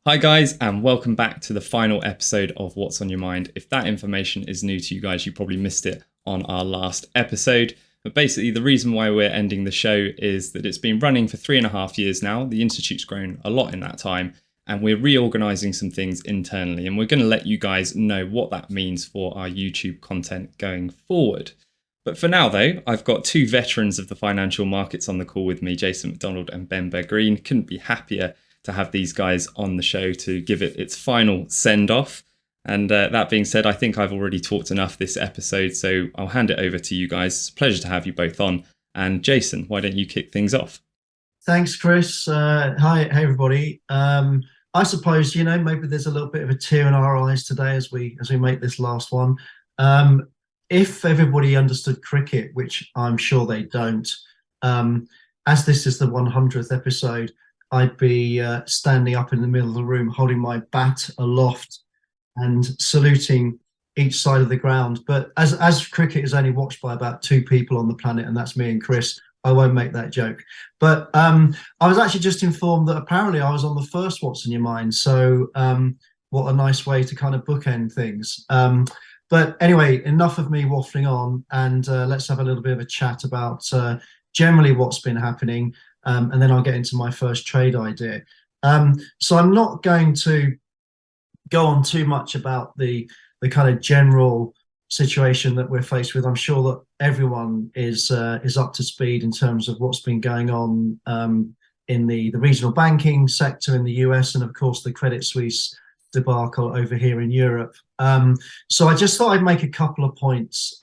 Hi guys, and welcome back to the final episode of What's on Your Mind. If that information is new to you guys, you probably missed it on our last episode. But basically, the reason why we're ending the show is that it's been running for 3.5 years now. The Institute's grown a lot in that time, and we're reorganizing some things internally. And we're going to let you guys know what that means for our YouTube content going forward. But for now, though, I've got two veterans of the financial markets on the call with me, Jason McDonald and Ben Berggreen. Couldn't be happier to have these guys on the show to give it its final send-off. And that being said, I think I've already talked enough this episode, so I'll hand it over to you guys. It's a pleasure to have you both on. And Jason, why don't you kick things off? Thanks, Chris. Hey everybody. I suppose maybe there's a little bit of a tear in our eyes today as we make this last one. If everybody understood cricket, which I'm sure they don't, as this is the 100th episode, I'd be standing up in the middle of the room, holding my bat aloft and saluting each side of the ground. But as cricket is only watched by about two people on the planet, and that's me and Chris, I won't make that joke. But I was actually just informed that apparently I was on the first What's in Your Mind. So what a nice way to kind of bookend things. But anyway, enough of me waffling on, and let's have a little bit of a chat about generally what's been happening. And then I'll get into my first trade idea. So I'm not going to go on too much about the kind of general situation that we're faced with. I'm sure that everyone is up to speed in terms of what's been going on in the regional banking sector in the US, and of course the Credit Suisse debacle over here in Europe. So I just thought I'd make a couple of points,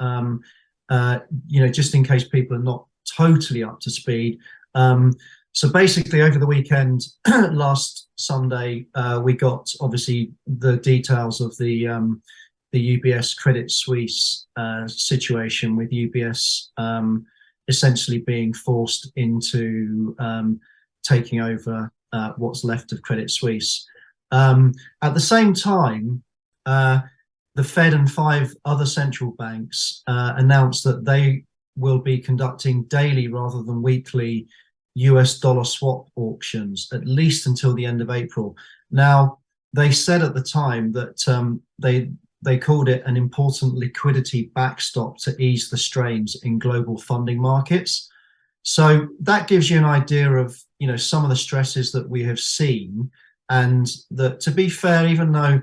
just in case people are not totally up to speed. So basically over the weekend, last Sunday, we got obviously the details of the UBS Credit Suisse situation, with UBS essentially being forced into taking over what's left of Credit Suisse. At the same time, the Fed and 5 other central banks announced that they will be conducting daily rather than weekly US dollar swap auctions, at least until the end of April. Now, they said at the time that they called it an important liquidity backstop to ease the strains in global funding markets. So that gives you an idea of some of the stresses that we have seen, and that, to be fair, even though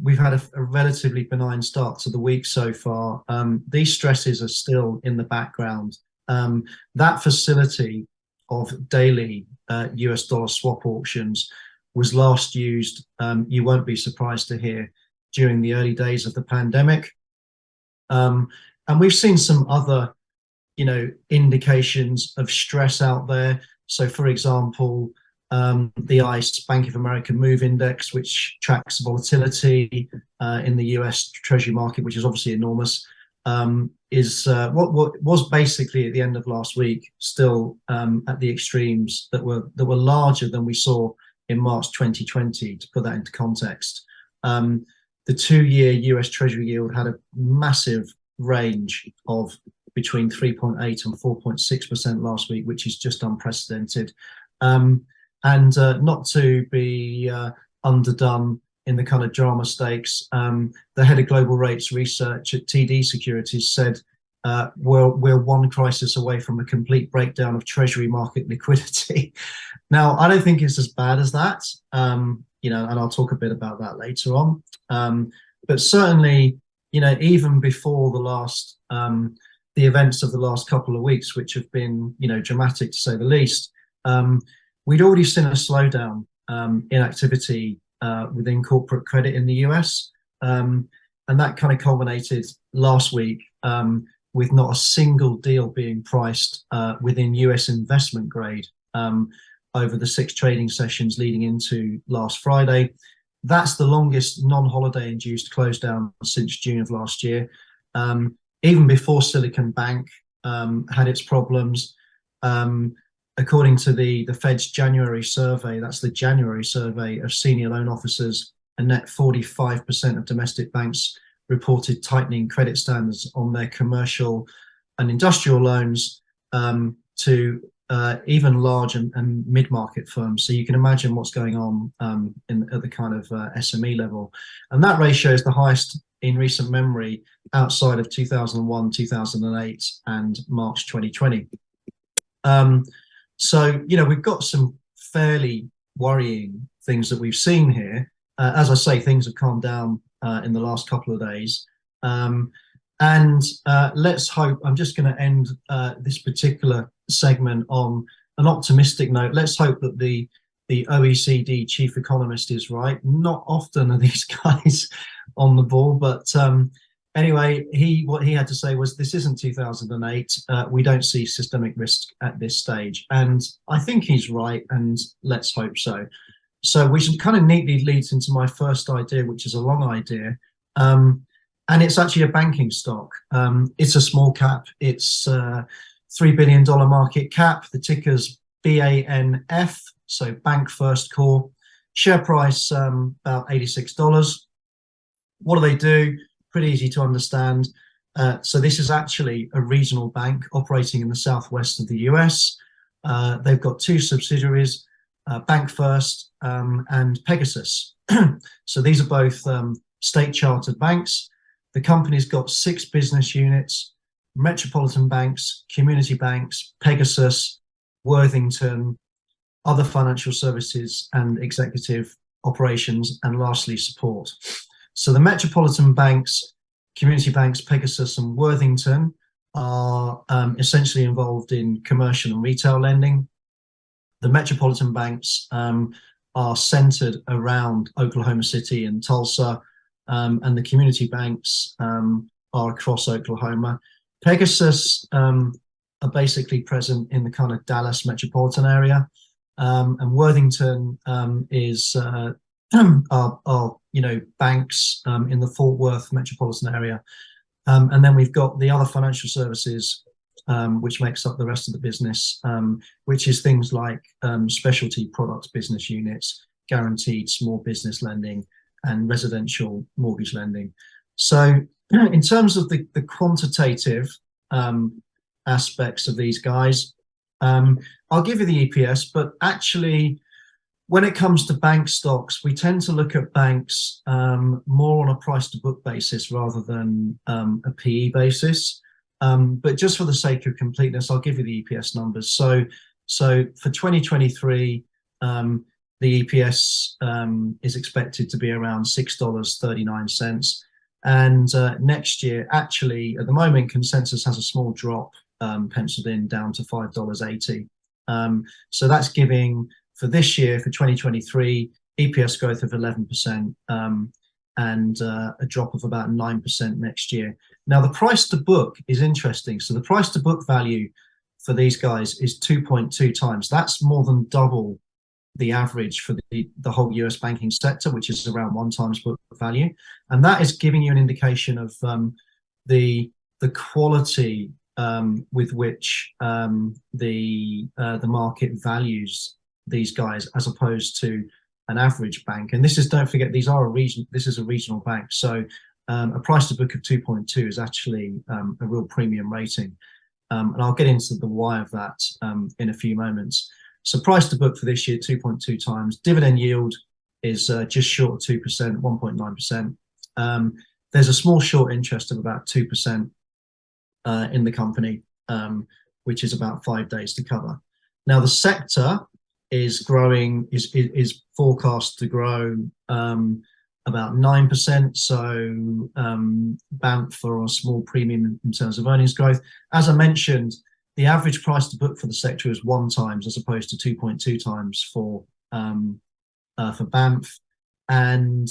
we've had a relatively benign start to the week so far, these stresses are still in the background. That facility of daily US dollar swap auctions was last used, you won't be surprised to hear, during the early days of the pandemic. And we've seen some other, indications of stress out there. So, for example, the ICE Bank of America Move Index, which tracks volatility in the US Treasury market, which is obviously enormous, is what was basically at the end of last week still at the extremes that were larger than we saw in March 2020. To put that into context, the 2-year US Treasury yield had a massive range of between 3.8 and 4.6% last week, which is just unprecedented. And not to be underdone in the kind of drama stakes, the head of global rates research at TD Securities said we're one crisis away from a complete breakdown of Treasury market liquidity. Now, I don't think it's as bad as that, and I'll talk a bit about that later on. But certainly, even before the events of the last couple of weeks, which have been, dramatic to say the least, we'd already seen a slowdown in activity within corporate credit in the US. And that kind of culminated last week with not a single deal being priced within US investment grade over the 6 trading sessions leading into last Friday. That's the longest non-holiday induced close down since June of last year. Even before Silicon Bank had its problems. According to the Fed's January survey, that's the January survey of senior loan officers, a net 45% of domestic banks reported tightening credit standards on their commercial and industrial loans to even large and mid-market firms. So you can imagine what's going on at the kind of SME level. And that ratio is the highest in recent memory outside of 2001, 2008, and March 2020. So, we've got some fairly worrying things that we've seen here. As I say, things have calmed down in the last couple of days. And let's hope, I'm just going to end this particular segment on an optimistic note. Let's hope that the OECD chief economist is right. Not often are these guys on the ball, but anyway, what he had to say was, this isn't 2008. We don't see systemic risk at this stage. And I think he's right, and let's hope so. So which kind of neatly leads into my first idea, which is a long idea. And it's actually a banking stock. It's a small cap. It's $3 billion market cap. The ticker's BANF, so Bank First Corp. Share price about $86. What do they do? Pretty easy to understand. So this is actually a regional bank operating in the southwest of the US. They've got two subsidiaries, Bank First and Pegasus. So these are both state chartered banks. The company's got 6 business units: metropolitan banks, community banks, Pegasus, Worthington, other financial services and executive operations, and lastly, support. So the metropolitan banks, community banks, Pegasus and Worthington are essentially involved in commercial and retail lending. The metropolitan banks are centered around Oklahoma City and Tulsa, and the community banks are across Oklahoma. Pegasus are basically present in the kind of Dallas metropolitan area, and Worthington is banks in the Fort Worth metropolitan area. And then we've got the other financial services, which makes up the rest of the business, which is things like specialty products business units, guaranteed small business lending, and residential mortgage lending. So in terms of the quantitative aspects of these guys, I'll give you the EPS, but actually when it comes to bank stocks, we tend to look at banks more on a price to book basis rather than a PE basis. But just for the sake of completeness, I'll give you the EPS numbers. So for 2023, the EPS is expected to be around $6.39. And next year, actually, at the moment, consensus has a small drop penciled in down to $5.80. So that's giving, for this year, for 2023, EPS growth of 11% and a drop of about 9% next year. Now, the price to book is interesting. So the price to book value for these guys is 2.2 times. That's more than double the average for the whole US banking sector, which is around 1 times book value. And that is giving you an indication of the quality with which the market values these guys as opposed to an average bank. And this is, don't forget, this is a regional bank. So a price to book of 2.2 is actually a real premium rating. And I'll get into the why of that in a few moments. So price to book for this year, 2.2 times. Dividend yield is just short of 2%, 1.9%. There's a small short interest of about 2% in the company, which is about 5 days to cover. Now, the sector is growing, is forecast to grow about 9%. So BAMF for a small premium in terms of earnings growth. As I mentioned, the average price to book for the sector is 1 times as opposed to 2.2 times for BAMF. And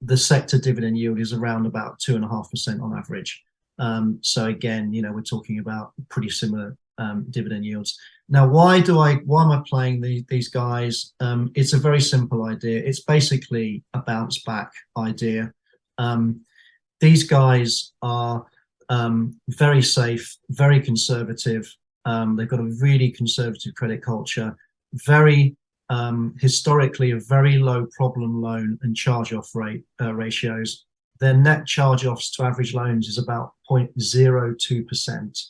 the sector dividend yield is around about 2.5% on average. So again, we're talking about pretty similar dividend yields. Now, why am I playing these guys? It's a very simple idea. It's basically a bounce back idea. These guys are very safe, very conservative. They've got a really conservative credit culture, very historically a very low problem loan and charge-off ratios. Their net charge-offs to average loans is about 0.02%.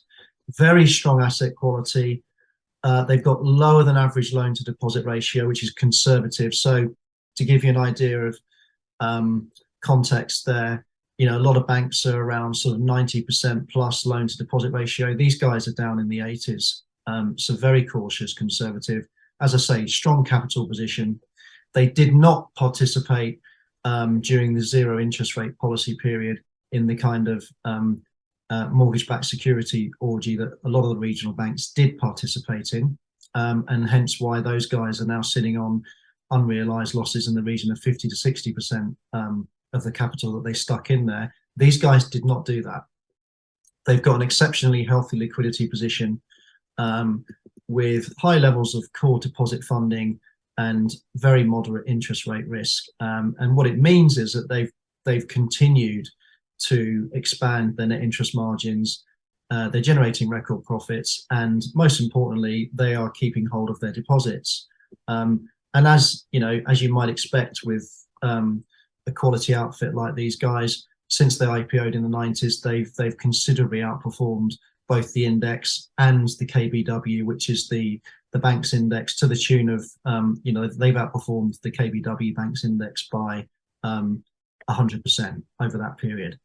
Very strong asset quality. They've got lower than average loan to deposit ratio, which is conservative. So to give you an idea of context there, a lot of banks are around sort of 90% plus loan to deposit ratio. These guys are down in the 80s. So very cautious, conservative. As I say, strong capital position. They did not participate during the zero interest rate policy period in the kind of mortgage-backed security orgy that a lot of the regional banks did participate in, and hence why those guys are now sitting on unrealized losses in the region of 50 to 60% of the capital that they stuck in there. These guys did not do that. They've got an exceptionally healthy liquidity position with high levels of core deposit funding and very moderate interest rate risk. And what it means is that they've continued to expand their net interest margins. They're generating record profits, and most importantly, they are keeping hold of their deposits. And as you might expect with a quality outfit like these guys, since they IPO'd in the 90s, they've considerably outperformed both the index and the KBW, which is the banks index, to the tune of they've outperformed the KBW banks index by 100% over that period.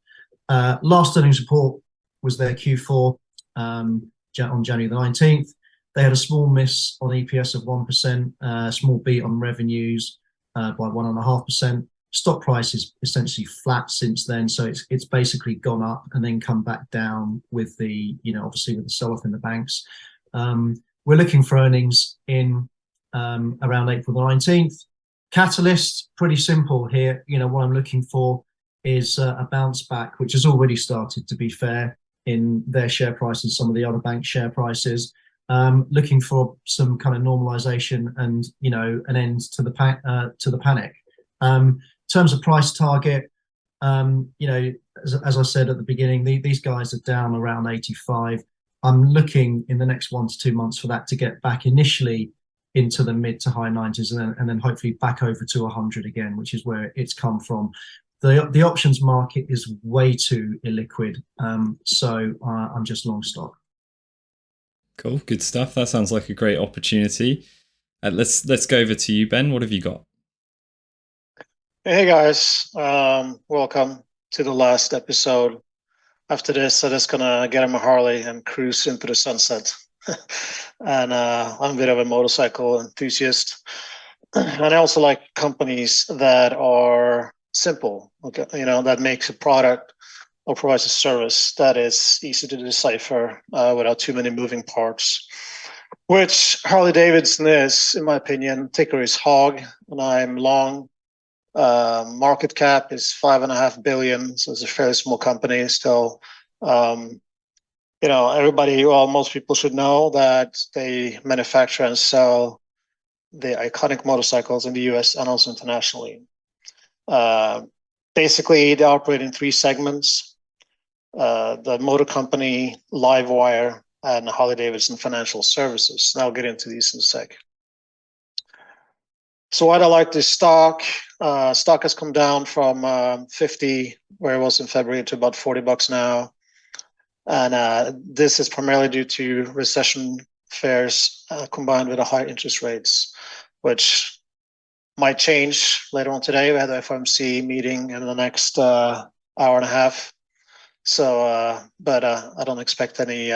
Last earnings report was their Q4 on January the 19th. They had a small miss on EPS of 1%, small beat on revenues by 1.5%. Stock price is essentially flat since then, so it's basically gone up and then come back down with the obviously with the sell-off in the banks. We're looking for earnings in around April the 19th. Catalyst, pretty simple here. What I'm looking for is a bounce back, which has already started, to be fair, in their share price and some of the other bank share prices. Looking for some kind of normalization and an end to the panic. In terms of price target, as I said at the beginning, these guys are down around 85. I'm looking in the next 1 to 2 months for that to get back initially into the mid to high 90s and then hopefully back over to 100 again, which is where it's come from. The options market is way too illiquid, so I'm just long stock. Cool, good stuff. That sounds like a great opportunity. Let's go over to you, Ben. What have you got? Hey guys, welcome to the last episode. After this, I'm just gonna get on my Harley and cruise into the sunset. And I'm a bit of a motorcycle enthusiast, and I also like companies that are simple. Okay, that makes a product or provides a service that is easy to decipher without too many moving parts. Which Harley-Davidson is, in my opinion. Ticker is HOG, and I'm long. Market cap is $5.5 billion, so it's a fairly small company still. Most people should know that they manufacture and sell the iconic motorcycles in the US and also internationally. Basically, they operate in 3 segments: the motor company, Livewire, and Harley-Davidson Financial Services. And I'll get into these in a sec. So why do I like this stock? Stock has come down from 50, where it was in February, to about $40 now. And this is primarily due to recession fears combined with the high interest rates, which might change later on today. We had the FOMC meeting in the next hour and a half. So, but I don't expect any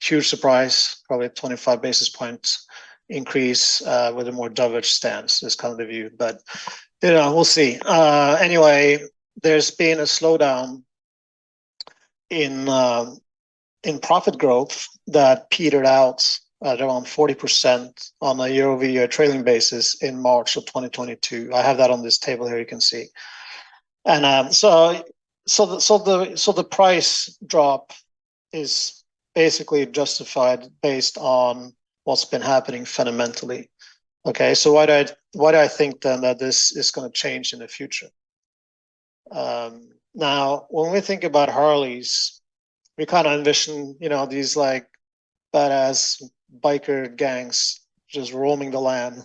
huge surprise, probably a 25 basis points increase with a more dovish stance is kind of the view, but we'll see. Anyway, there's been a slowdown in profit growth that petered out at around 40% on a year-over-year trailing basis in March of 2022. I have that on this table here, you can see. And so the price drop is basically justified based on what's been happening fundamentally. Okay, so why do I think then that this is going to change in the future? Now, when we think about Harleys, we kind of envision, these like badass biker gangs just roaming the land.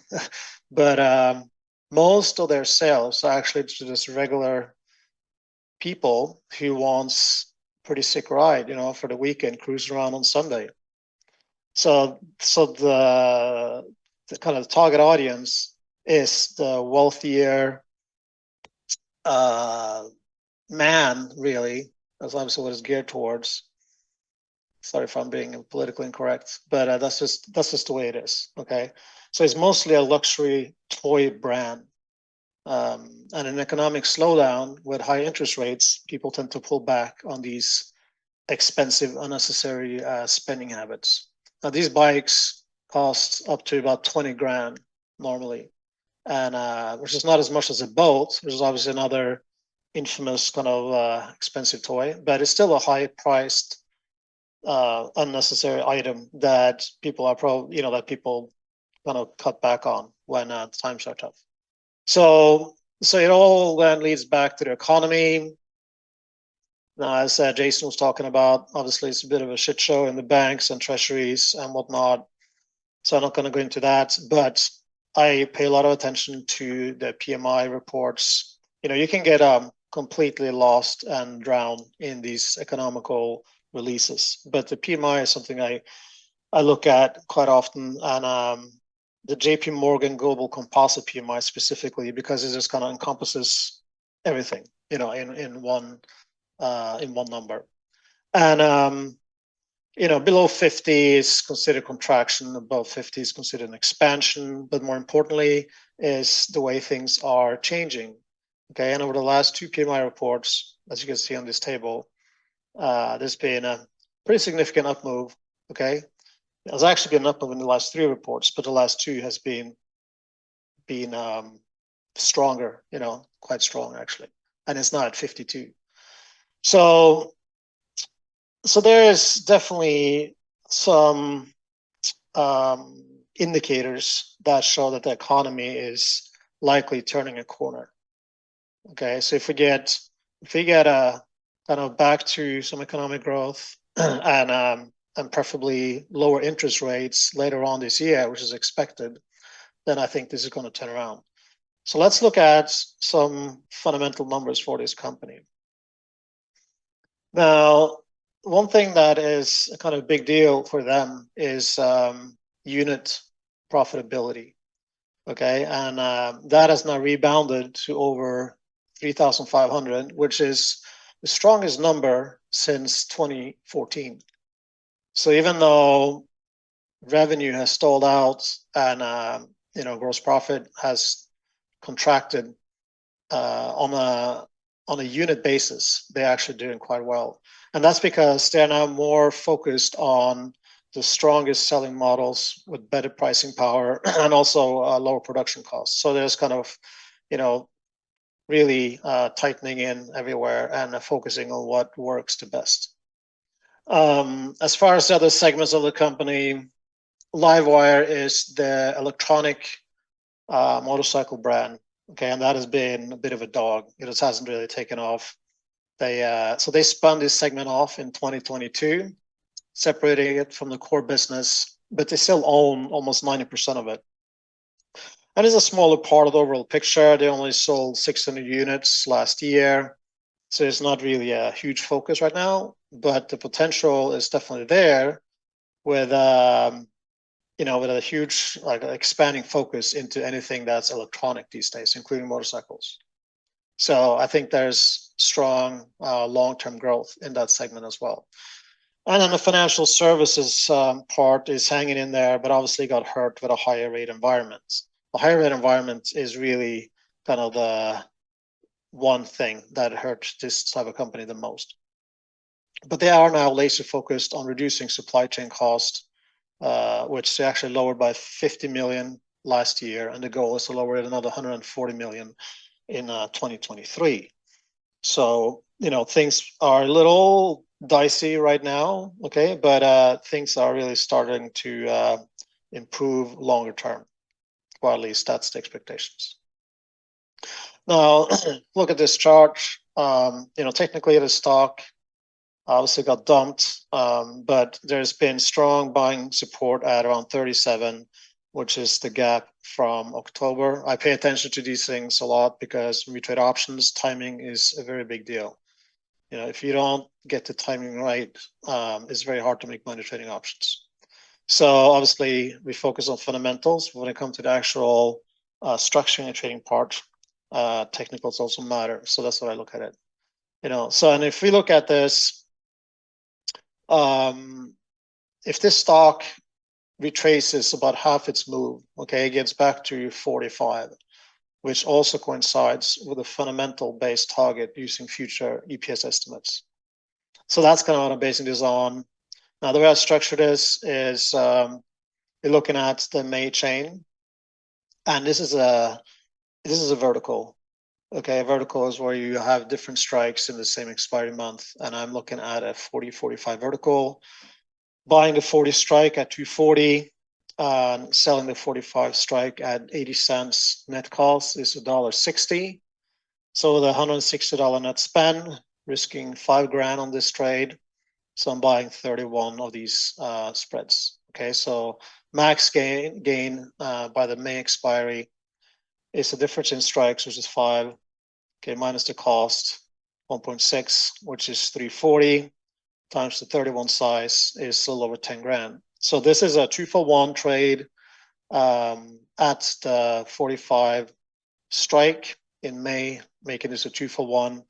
But most of their sales are actually to just regular people who wants pretty sick ride, for the weekend, cruise around on Sunday. So the kind of target audience is the wealthier man, really. That's obviously what it's geared towards. Sorry if I'm being politically incorrect, but that's just the way it is. Okay, so it's mostly a luxury toy brand, and an economic slowdown with high interest rates, people tend to pull back on these expensive, unnecessary spending habits. Now, these bikes cost up to about 20 grand normally, and which is not as much as a boat, which is obviously another infamous kind of expensive toy, but it's still a high-priced, unnecessary item that people are that people kind of cut back on when times are tough. So it all then leads back to the economy. Now, as Jason was talking about, obviously it's a bit of a shit show in the banks and treasuries and whatnot. So I'm not going to go into that, but I pay a lot of attention to the PMI reports. You can get completely lost and drown in these economical releases, but the PMI is something I look at quite often, and the JP Morgan Global Composite PMI specifically, because it just kind of encompasses everything, in one number. And below 50 is considered contraction, above 50 is considered an expansion, but more importantly is the way things are changing. Okay, and over the last two PMI reports, as you can see on this table, there's been a pretty significant up move. Okay, there's actually been an up move in the last three reports, but the last two has been stronger, quite strong actually, and it's not at 52. So there is definitely some indicators that show that the economy is likely turning a corner. Okay, so if we get a kind of back to some economic growth and preferably lower interest rates later on this year, which is expected, then I think this is going to turn around. So let's look at some fundamental numbers for this company. Now, one thing that is a kind of big deal for them is unit profitability. Okay, and that has now rebounded to over 3,500, which is the strongest number since 2014. So even though revenue has stalled out and gross profit has contracted on a unit basis, they're actually doing quite well. And that's because they're now more focused on the strongest selling models with better pricing power and also lower production costs. So there's kind of, really tightening in everywhere and focusing on what works the best. As far as the other segments of the company, Livewire is the electronic motorcycle brand. Okay, and that has been a bit of a dog. It just hasn't really taken off. So they spun this segment off in 2022, separating it from the core business, but they still own almost 90% of it. And it's a smaller part of the overall picture. They only sold 600 units last year, so it's not really a huge focus right now, but the potential is definitely there with with a huge expanding focus into anything that's electronic these days, including motorcycles. So I think there's strong long-term growth in that segment as well. And then the financial services part is hanging in there, but obviously got hurt with a higher rate environment. The higher rate environment is really kind of the one thing that hurt this type of company the most. But they are now laser focused on reducing supply chain cost, which they actually lowered by 50 million last year, and the goal is to lower it another 140 million in 2023. So things are a little dicey right now, okay, but things are really starting to improve longer term, or at least that's the expectations. Now, look at this chart. Technically the stock obviously got dumped, but there's been strong buying support at around 37, which is the gap from October. I pay attention to these things a lot because when we trade options, timing is a very big deal. If you don't get the timing right, it's very hard to make money trading options. So obviously we focus on fundamentals. When it comes to the actual structuring and trading part, technicals also matter. So that's what I look at it. So, and if we look at this, if this stock retraces about half its move, okay, it gets back to 45, which also coincides with a fundamental based target using future EPS estimates. So that's kind of what I'm basing this on. Now, the way I structure this is you're looking at the May chain, and this is a vertical. Okay, a vertical is where you have different strikes in the same expiry month, and I'm looking at a 40-45 vertical, buying the 40 strike at 240, and selling the 45 strike at 80 cents. Net cost is $1.60. So the $160 net spend, risking $5,000 on this trade. So I'm buying 31 of these spreads. Okay, so max gain by the May expiry is the difference in strikes, which is 5. Okay, minus the cost, 1.6, which is 340, times the 31 size is a little over 10 grand. So this is a 2-for-1 trade at the 45 strike in May, making this a 2-for-1.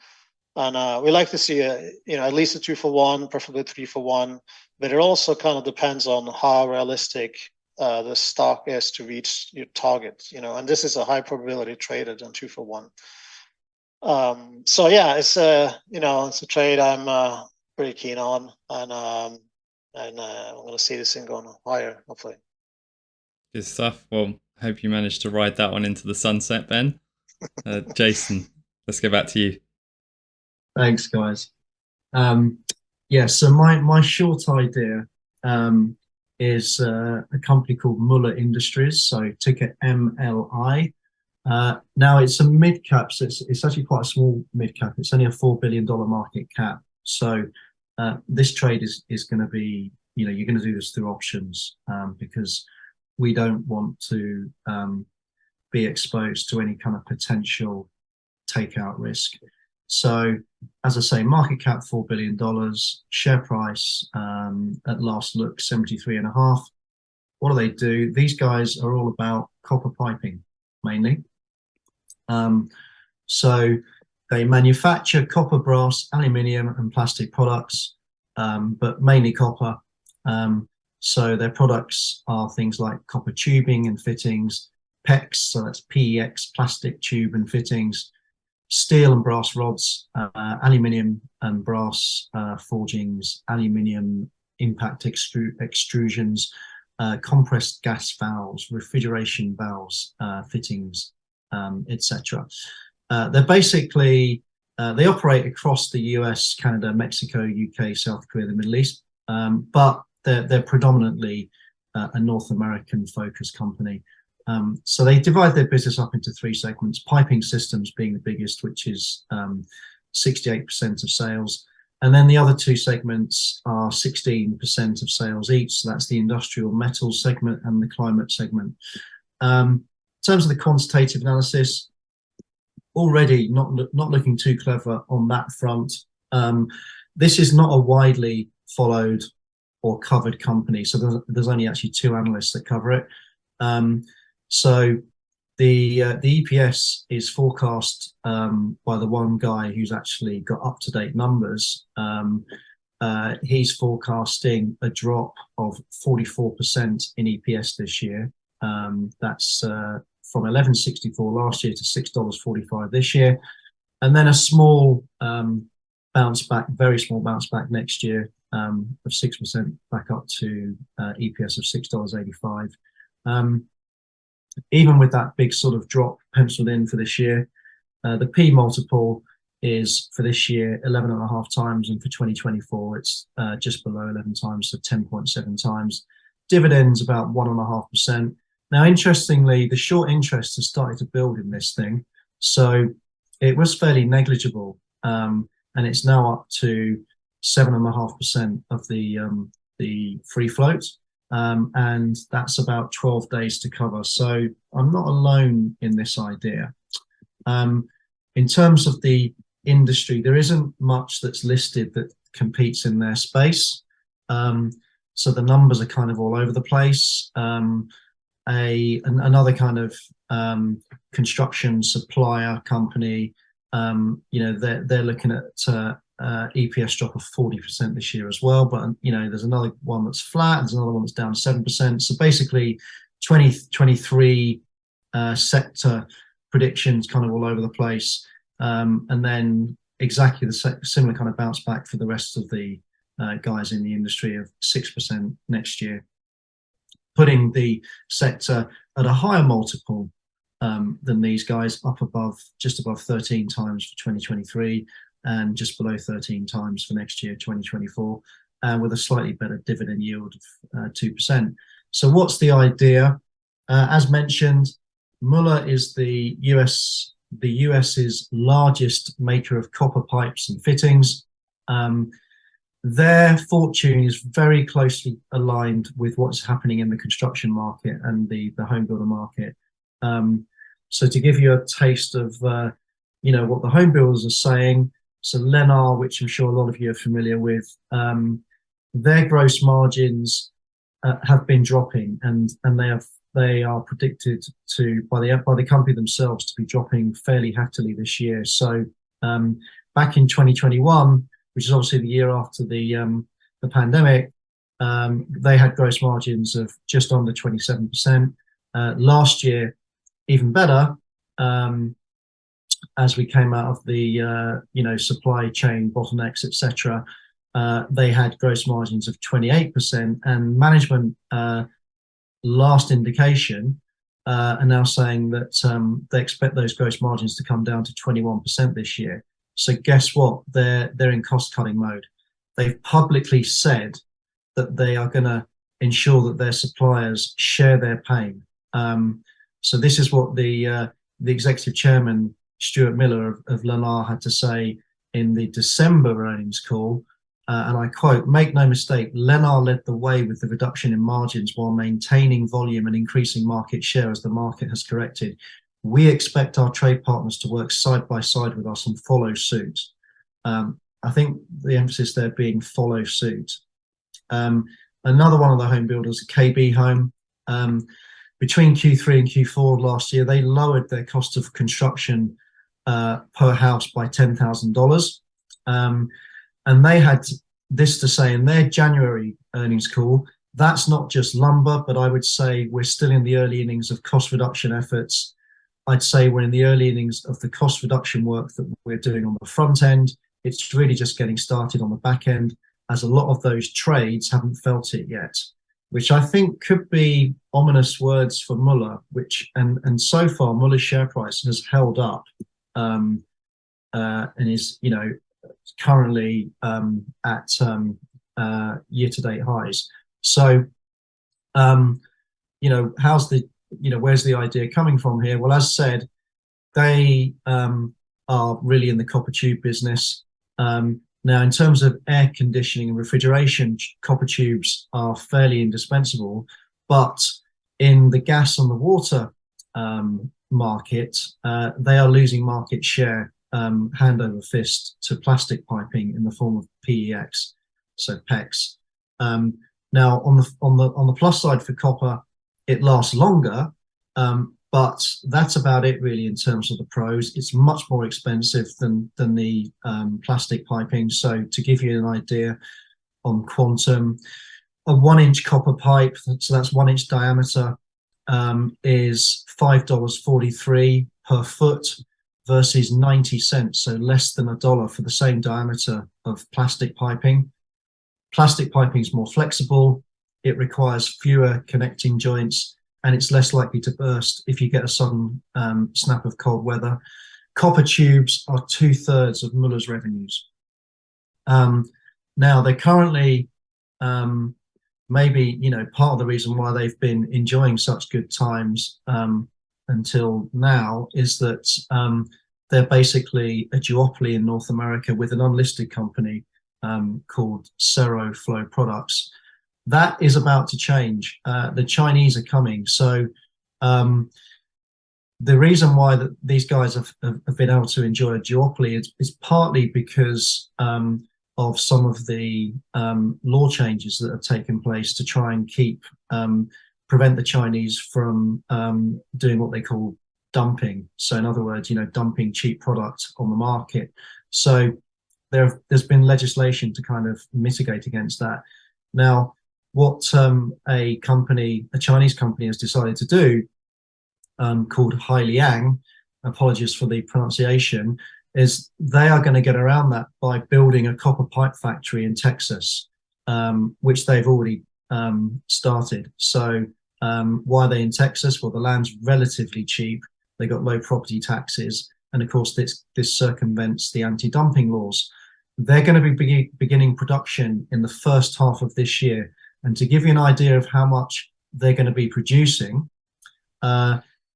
And we like to see at least a 2-for-1, preferably 3-for-1. But it also kind of depends on how realistic the stock is to reach your target. And this is a high probability traded on 2-for-1. So yeah, it's it's a trade I'm pretty keen on, and I'm going to see this thing going higher, hopefully. Good stuff. Well, hope you managed to ride that one into the sunset, Ben. Jason, let's go back to you. Thanks, guys. So my short idea is a company called Muller Industries, so ticker MLI. Now it's a mid cap, so it's actually quite a small mid cap. It's only a $4 billion market cap. So this trade is going to be, you're going to do this through options because we don't want to be exposed to any kind of potential takeout risk. So as I say, market cap $4 billion, share price at last look 73.5. What do? These guys are all about copper piping mainly. So they manufacture copper, brass, aluminium, and plastic products, but mainly copper. So their products are things like copper tubing and fittings, PEX, so that's PEX, plastic tube and fittings, steel and brass rods, aluminium and brass forgings, aluminium impact extrusions, compressed gas valves, refrigeration valves, fittings, etc. They're basically, they operate across the US, Canada, Mexico, UK, South Korea, the Middle East, but they're predominantly a North American focused company. So they divide their business up into 3 segments, piping systems being the biggest, which is 68% of sales. And then the other 2 segments are 16% of sales each. So that's the industrial metals segment and the climate segment. In terms of the quantitative analysis, already not looking too clever on that front. This is not a widely followed or covered company. So there's only actually 2 analysts that cover it. So the EPS is forecast by the one guy who's actually got up-to-date numbers. He's forecasting a drop of 44% in EPS this year. That's from $11.64 last year to $6.45 this year, and then a small bounce back, very small bounce back next year of 6% back up to EPS of $6.85. Even with that big sort of drop penciled in for this year, the P multiple is for this year 11.5 times, and for 2024 it's just below 11 times, so 10.7 times. Dividends about 1.5%. Now, interestingly, the short interest has started to build in this thing, so it was fairly negligible, and it's now up to 7.5% of the free float. And that's about 12 days to cover. So I'm not alone in this idea. In terms of the industry, there isn't much that's listed that competes in their space. so the numbers are kind of all over the place. Another kind of construction supplier company, they're looking at EPS drop of 40% this year as well. But there's another one that's flat. There's another one that's down 7%. So basically, 2023 sector predictions kind of all over the place, and then exactly the similar kind of bounce back for the rest of the guys in the industry of 6% next year, putting the sector at a higher multiple than these guys, just above 13 times for 2023 and just below 13 times for next year, 2024, and with a slightly better dividend yield of 2%. So what's the idea? As mentioned, Muller is the US's largest maker of copper pipes and fittings. Their fortune is very closely aligned with what's happening in the construction market and the home builder market. So to give you a taste of what the home builders are saying, so Lennar, which I'm sure a lot of you are familiar with, their gross margins have been dropping, and they are predicted to by the company themselves to be dropping fairly heftily this year. So back in 2021, which is obviously the year after the pandemic, they had gross margins of just under 27%. Last year, even better, as we came out of the supply chain bottlenecks, etc. They had gross margins of 28%, and management last indication are now saying that they expect those gross margins to come down to 21% this year. So guess what? They're in cost-cutting mode. They've publicly said that they are going to ensure that their suppliers share their pain. So this is what the executive chairman, Stuart Miller of Lennar, had to say in the December earnings call. And I quote, "Make no mistake, Lennar led the way with the reduction in margins while maintaining volume and increasing market share as the market has corrected. We expect our trade partners to work side by side with us and follow suit." I think the emphasis there being follow suit. Another one of the home builders, KB Home, between Q3 and Q4 of last year, they lowered their cost of construction per house by $10,000. And they had this to say in their January earnings call: that's not just lumber, but I would say we're still in the early innings of cost reduction efforts. I'd say we're in the early innings of the cost reduction work that we're doing on the front end. It's really just getting started on the back end, as a lot of those trades haven't felt it yet, which I think could be ominous words for Muller, and so far Muller's share price has held up and is, currently at year-to-date highs. So, how's where's the idea coming from here? Well, as said, they are really in the copper tube business. Now, in terms of air conditioning and refrigeration, copper tubes are fairly indispensable, but in the gas and the water market, they are losing market share hand over fist to plastic piping in the form of PEX, so PEX. Now, on the plus side for copper, it lasts longer, but that's about it really in terms of the pros. It's much more expensive than the plastic piping. So to give you an idea on quantum, a 1-inch copper pipe, so that's 1 inch diameter, is $5.43 per foot versus 90 cents, so less than $1 for the same diameter of plastic piping. Plastic piping is more flexible, it requires fewer connecting joints, and it's less likely to burst if you get a sudden snap of cold weather. Copper tubes are 2/3 of Muller's revenues. Now, they're currently, maybe, part of the reason why they've been enjoying such good times until now is that they're basically a duopoly in North America with an unlisted company called Cerro Flow Products. That is about to change. The Chinese are coming. So the reason why these guys have been able to enjoy a duopoly is partly because of some of the law changes that have taken place to try and prevent the Chinese from doing what they call dumping. So in other words, dumping cheap product on the market. So there's been legislation to kind of mitigate against that. Now, what a Chinese company has decided to do, called Hailiang, apologies for the pronunciation, is they are going to get around that by building a copper pipe factory in Texas, which they've already started. So why are they in Texas? Well, the land's relatively cheap. They got low property taxes. And of course, this circumvents the anti-dumping laws. They're going to be beginning production in the first half of this year. And to give you an idea of how much they're going to be producing,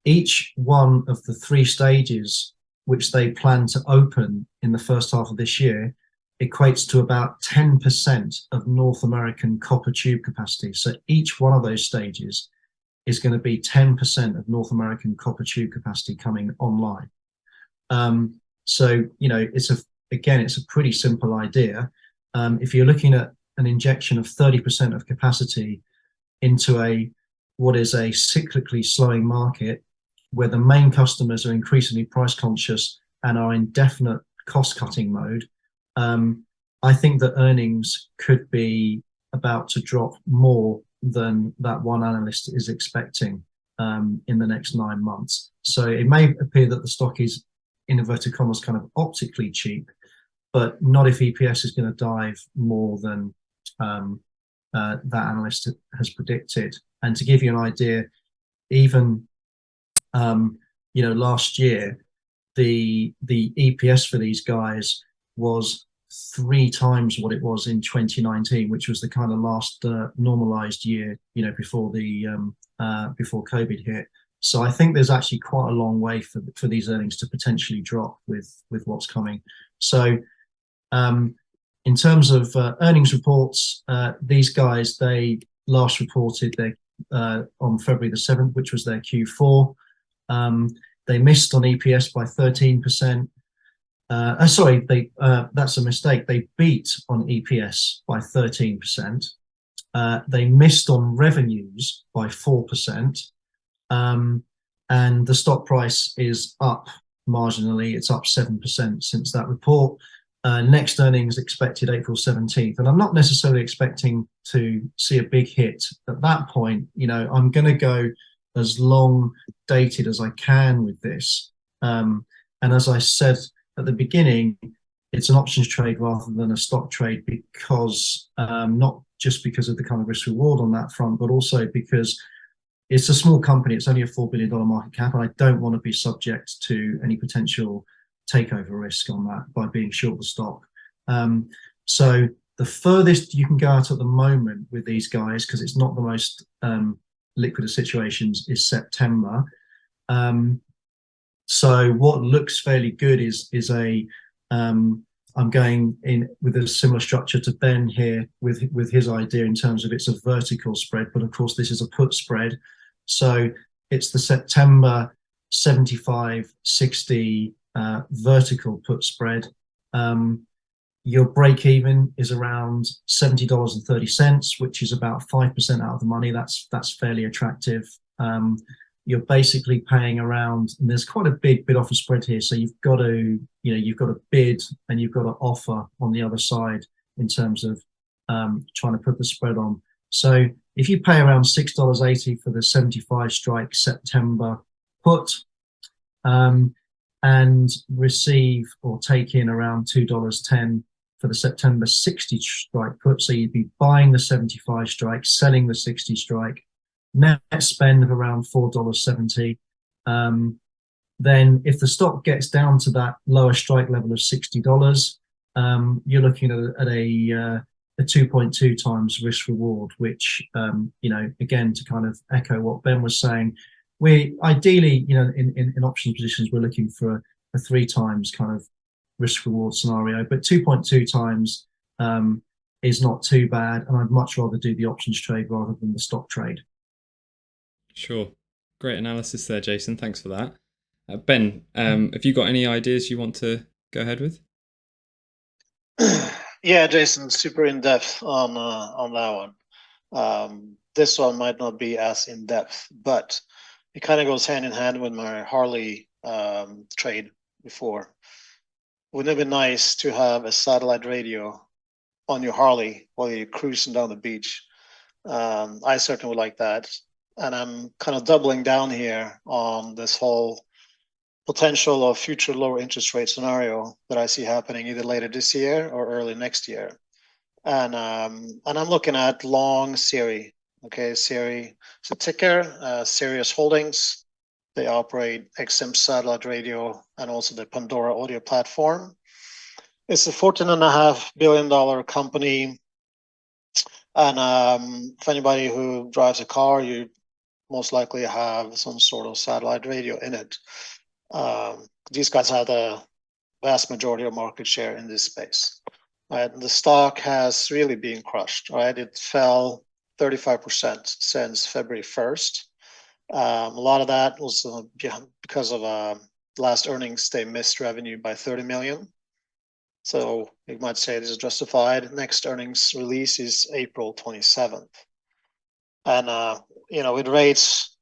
each one of the 3 stages which they plan to open in the first half of this year equates to about 10% of North American copper tube capacity. So each one of those stages is going to be 10% of North American copper tube capacity coming online. So, it's a pretty simple idea. If you're looking at an injection of 30% of capacity into what is a cyclically slowing market, where the main customers are increasingly price conscious and are in definite cost cutting mode, I think that earnings could be about to drop more than that one analyst is expecting in the next 9 months. So it may appear that the stock is, in inverted commas, kind of optically cheap, but not if EPS is going to dive more than that analyst has predicted. And to give you an idea, even last year, the EPS for these guys was 3 times what it was in 2019, which was the kind of last normalized year, before COVID hit. So I think there's actually quite a long way for these earnings to potentially drop with what's coming. So in terms of earnings reports, these guys, they last reported on February the 7th, which was their Q4. They missed on EPS by 13%. That's a mistake. They beat on EPS by 13%. They missed on revenues by 4%. And the stock price is up marginally. It's up 7% since that report. Next earnings expected April 17th. And I'm not necessarily expecting to see a big hit at that point. I'm going to go as long dated as I can with this. And as I said at the beginning, it's an options trade rather than a stock trade, because not just because of the kind of risk reward on that front, but also because it's a small company. It's only a $4 billion market cap, and I don't want to be subject to any potential takeover risk on that by being short the stock. So the furthest you can go out at the moment with these guys, because it's not the most liquid of situations, is September. So what looks fairly good is I'm going in with a similar structure to Ben here with his idea in terms of it's a vertical spread, but of course this is a put spread. So it's the September 75-60 vertical put spread. Your break even is around $70.30, which is about 5% out of the money. That's fairly attractive. You're basically paying around, and there's quite a big bid offer spread here. So you've got to bid and you've got to offer on the other side in terms of trying to put the spread on. So if you pay around $6.80 for the 75 strike September put, and receive or take in around $2.10 for the September 60 strike put, so you'd be buying the 75 strike, selling the 60 strike, net spend of around $4.70. Then if the stock gets down to that lower strike level of $60, you're looking at a 2.2 times risk reward, which, again, to kind of echo what Ben was saying, we ideally, in option positions, we're looking for a 3 times kind of risk reward scenario, but 2.2 times is not too bad. And I'd much rather do the options trade rather than the stock trade. Sure. Great analysis there, Jason. Thanks for that. Ben, have you got any ideas you want to go ahead with? Yeah, Jason, super in depth on that one. This one might not be as in depth, but it kind of goes hand in hand with my Harley trade before. Wouldn't it be nice to have a satellite radio on your Harley while you're cruising down the beach? I certainly would like that. And I'm kind of doubling down here on this whole potential of future lower interest rate scenario that I see happening either later this year or early next year. And I'm looking at long Siri. Okay, Siri. It's a ticker, Sirius Holdings. They operate XM satellite radio and also the Pandora audio platform. It's a $14.5 billion company. And if anybody who drives a car, you most likely have some sort of satellite radio in it. These guys have the vast majority of market share in this space. Right? The stock has really been crushed. Right? It fell 35% since February 1st. A lot of that was because of last earnings, they missed revenue by 30 million. So you might say this is justified. Next earnings release is April 27th. And, with rates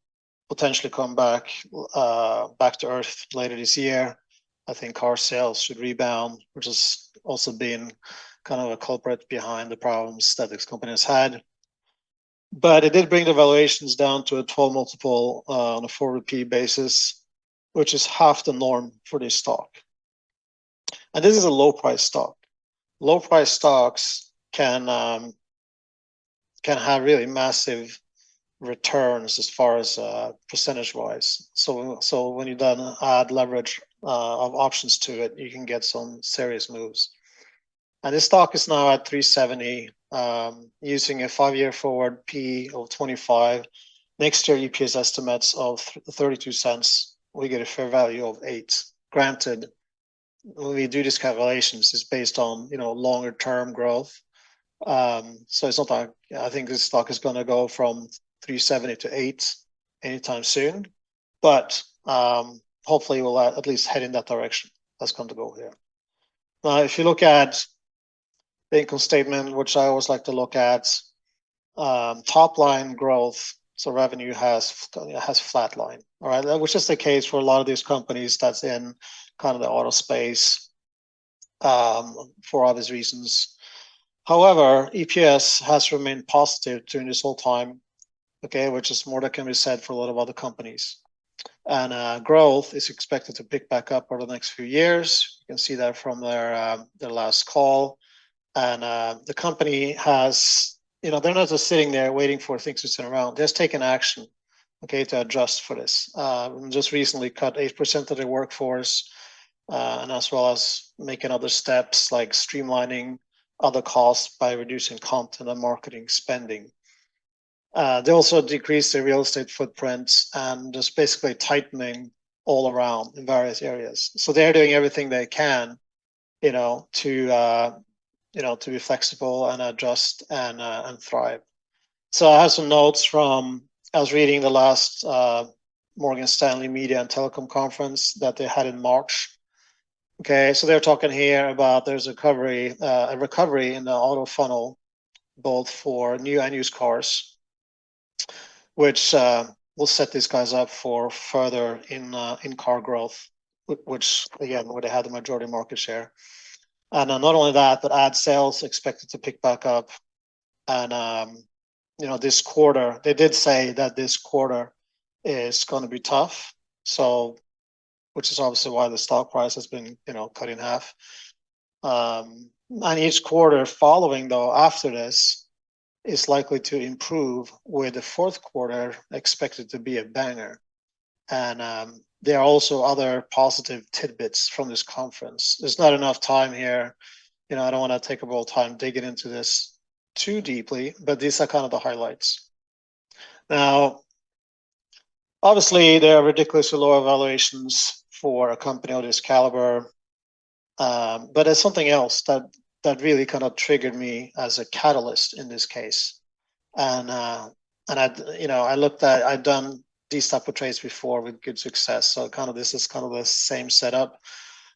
potentially come back to earth later this year, I think car sales should rebound, which has also been kind of a culprit behind the problems that this company has had. But it did bring the valuations down to a 12 multiple on a forward P basis, which is half the norm for this stock. And this is a low price stock. Low price stocks can have really massive returns as far as percentage wise. So when you then add leverage of options to it, you can get some serious moves. And this stock is now at 370, using a 5-year forward P of 25. Next year EPS estimates of 32 cents. We get a fair value of 8. Granted, when we do these calculations, it's based on longer term growth. So it's not like I think this stock is going to go from 370 to 8 anytime soon, but hopefully we'll at least head in that direction. That's going to go here. Now, if you look at the income statement, which I always like to look at, top line growth, so revenue has flatline, all right, which is the case for a lot of these companies that's in kind of the auto space for obvious reasons. However, EPS has remained positive during this whole time, okay, which is more that can be said for a lot of other companies. And growth is expected to pick back up over the next few years. You can see that from their last call. And the company has, they're not just sitting there waiting for things to turn around. They're just taking action, okay, to adjust for this. Just recently cut 8% of their workforce, and as well as making other steps like streamlining other costs by reducing content and marketing spending. They also decreased their real estate footprints and just basically tightening all around in various areas. So they're doing everything they can, to be flexible and adjust and thrive. So I have some notes from, I was reading the last Morgan Stanley Media and Telecom Conference that they had in March. Okay, so they're talking here about there's a recovery in the auto funnel, both for new and used cars, which will set these guys up for further in car growth, which again, where they had the majority market share. And not only that, but ad sales expected to pick back up. And this quarter, they did say that this quarter is going to be tough. So, which is obviously why the stock price has been, cut in half. And each quarter following, though, after this is likely to improve, with the fourth quarter expected to be a banger. And there are also other positive tidbits from this conference. There's not enough time here. I don't want to take up all time digging into this too deeply, but these are kind of the highlights. Now, obviously, there are ridiculously low valuations for a company of this caliber, but there's something else that really kind of triggered me as a catalyst in this case. And I looked at, I've done these type of trades before with good success. So this is kind of the same setup,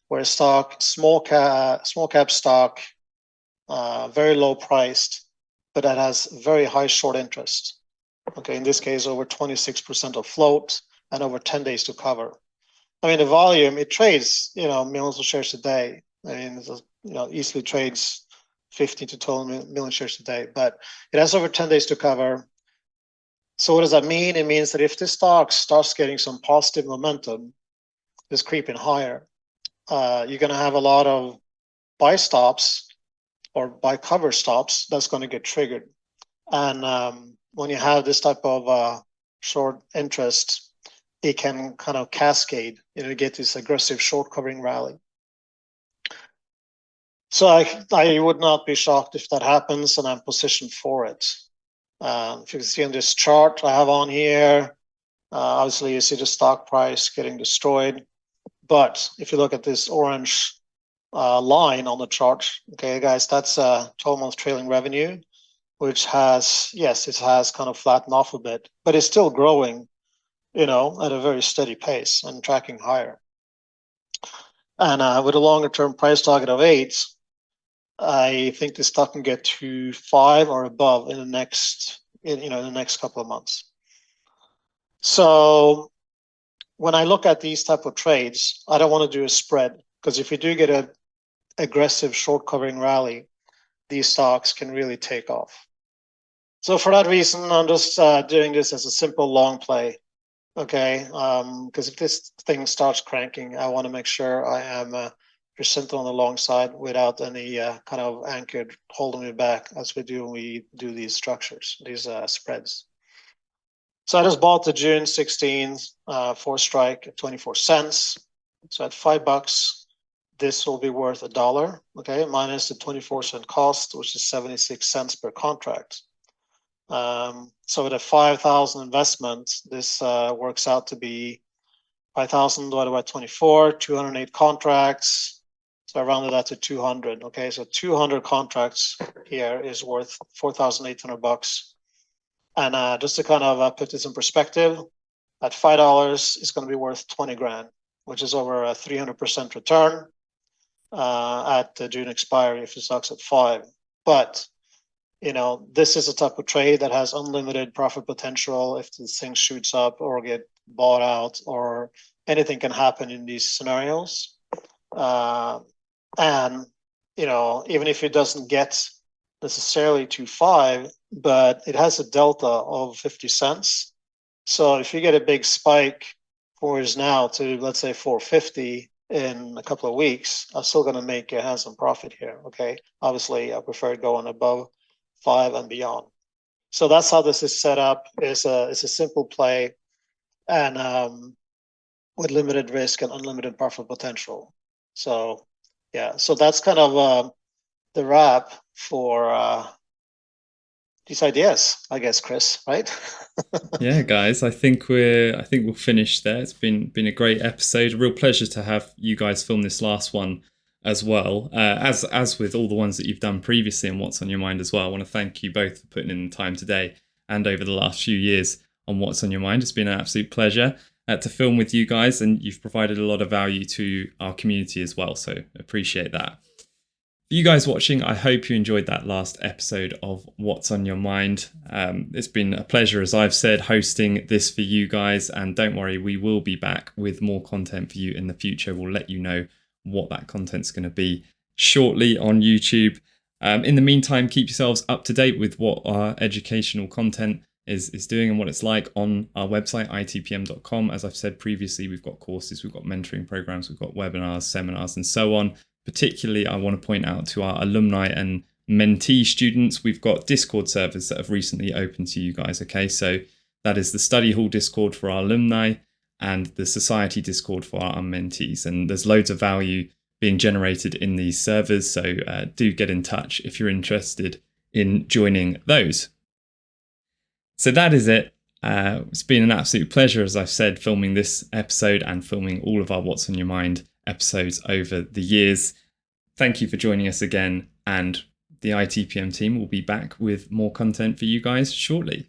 where small cap stock, very low priced, but that has very high short interest. Okay, in this case, over 26% of float and over 10 days to cover. I mean, the volume, it trades, millions of shares a day. I mean, easily trades 15 to 12 million shares a day, but it has over 10 days to cover. So what does that mean? It means that if this stock starts getting some positive momentum, is creeping higher, you're going to have a lot of buy stops or buy cover stops that's going to get triggered. And when you have this type of short interest, it can kind of cascade, get this aggressive short covering rally. So I would not be shocked if that happens, and I'm positioned for it. If you can see on this chart I have on here, obviously you see the stock price getting destroyed. But if you look at this orange line on the chart, okay, guys, that's 12-month trailing revenue, which has, yes, it has kind of flattened off a bit, but it's still growing, at a very steady pace and tracking higher. And with a longer term price target of 8, I think the stock can get to 5 or above in the next couple of months. So when I look at these type of trades, I don't want to do a spread, because if you do get an aggressive short covering rally, these stocks can really take off. So for that reason, I'm just doing this as a simple long play. Okay, because if this thing starts cranking, I want to make sure I am percent on the long side without any kind of anchored holding me back as we do when we do these structures, these spreads. So I just bought the June 16th 4-strike at 24 cents. So at $5, this will be worth $1. Okay, minus the 24-cent cost, which is 76 cents per contract. So with a 5,000 investment, this works out to be 5,000 divided by 24, 208 contracts. So I rounded that to 200. Okay, so 200 contracts here is worth $4,800. And just to kind of put this in perspective, at $5, it's going to be worth 20 grand, which is over a 300% return at the June expiry if the stock's at 5. But this is a type of trade that has unlimited profit potential if this thing shoots up or get bought out, or anything can happen in these scenarios. And even if it doesn't get necessarily to 5, but it has a delta of 50 cents. So if you get a big spike from where it's now to, let's say, 450 in a couple of weeks, I'm still going to make a handsome profit here. Okay, obviously I prefer going above 5 and beyond. So that's how this is set up. It's a simple play, and with limited risk and unlimited profit potential. So yeah, so that's kind of the wrap for these ideas, I guess, Chris, right? Yeah, guys, I think we'll finish there. It's been a great episode. A real pleasure to have you guys film this last one as well. As with all the ones that you've done previously and What's on Your Mind as well. I want to thank you both for putting in the time today and over the last few years on What's on Your Mind. It's been an absolute pleasure to film with you guys, and you've provided a lot of value to our community as well. So appreciate that. For you guys watching, I hope you enjoyed that last episode of What's on Your Mind. It's been a pleasure, as I've said, hosting this for you guys. And don't worry, we will be back with more content for you in the future. We'll let you know what that content's going to be shortly on YouTube. In the meantime, keep yourselves up to date with what our educational content is doing and what it's like on our website, itpm.com. As I've said previously, we've got courses, we've got mentoring programs, we've got webinars, seminars, and so on. Particularly, I want to point out to our alumni and mentee students, we've got Discord servers that have recently opened to you guys. Okay, so that is the study hall Discord for our alumni and the society Discord for our mentees. And there's loads of value being generated in these servers. So do get in touch if you're interested in joining those. So that is it. It's been an absolute pleasure, as I've said, filming this episode and filming all of our What's on Your Mind episodes over the years. Thank you for joining us again, and the ITPM team will be back with more content for you guys shortly.